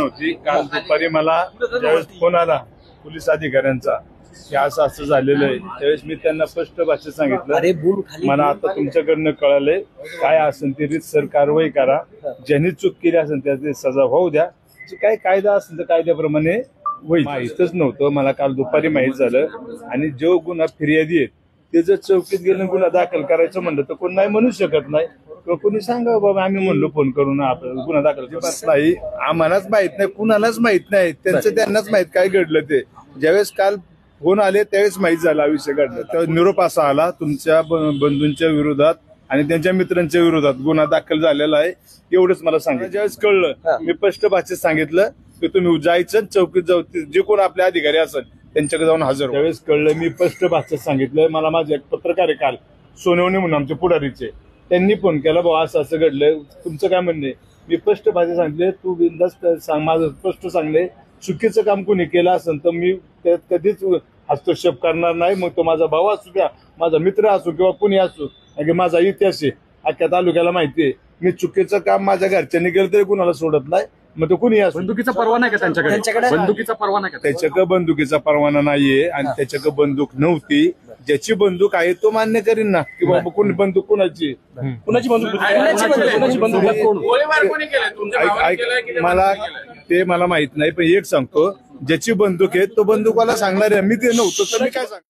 नव्हती। काल दुपारी मला ज्यावेळेस फोन आला पोलीस अधिकाऱ्यांचा की असं असं झालेलं आहे, त्यावेळेस मी त्यांना स्पष्ट भाषेत सांगितलं, मला आता तुमच्याकडनं कळालंय, काय असेल ती रीतसर कारवाई करा, ज्यांनी चूक केली असेल त्याची सजा होऊ द्या, काय कायदा असेल तर कायद्याप्रमाणे होईल। माहीतच नव्हतं, मला काल दुपारी माहीत झालं। आणि जो गुन्हा फिर्यादी आहे ते जर चौकीत गेलं गुन्हा दाखल करायचं म्हणलं तर कोण नाही म्हणू शकत नाही, किंवा कोणी सांगा बाबा आम्ही म्हणलो फोन करून आपण गुन्हा दाखल नाही, आम्हालाच माहित नाही, कुणालाच माहित नाही, त्यांनाच माहित काय घडलं ते। ज्यावेळेस काल फोन आले त्यावेळेस माहित झाला विषय घडला, तर निरोप असा आला तुमच्या बंधूंच्या विरोधात आणि त्यांच्या मित्रांच्या विरोधात गुन्हा दाखल झालेला आहे, एवढंच मला सांगितलं। ज्यावेळेस कळलं मी स्पष्ट भाषेत सांगितलं की तुम्ही जायचं चौकीत जाऊ, जे कोण आपले अधिकारी असेल त्यांच्याकडे जाऊन हजर। त्यावेळेस कळलं मी स्पष्ट भाषेत सांगितलं। मला माझे एक पत्रकार आहे काल सोनवणे म्हणून आमचे पुढारीचे, त्यांनी फोन केला, बाबा असं असं घडलंय, तुमचं काय म्हणणे? मी स्पष्ट भाषेत सांगितले, तू बिनधास्त सांग, माझं स्पष्ट सांगले, चुकीचं काम कोणी केलं असेल तर मी त्यात कधीच हस्तक्षेप करणार नाही। मग तो माझा भाऊ असू द्या, माझा मित्र असो किंवा कोणी असो, कारण माझा इतिहास आहे, अख्ख्या तालुक्याला माहिती आहे, मी चुकीचं काम माझ्या घरच्यांनी केलं तरी कुणाला सोडत नाही, मग तो कुणी असो। बंदुकीचा परवाना आहे का त्यांच्याकडे? बंदुकीचा परवाना आहे का? त्याच्याकडे बंदुकीचा परवाना नाहीये आणि त्याच्याकडे बंदूक नव्हती, ज्याची बंदूक आहे तो मान्य करीन ना की बाबा कोणी बंदूक कुणाची मला माहित नाही, पण एक सांगतो, ज्याची बंदूक आहे तो बंदूकवाला सांगणार आहे, मी ते नव्हतं तर मी काय सांग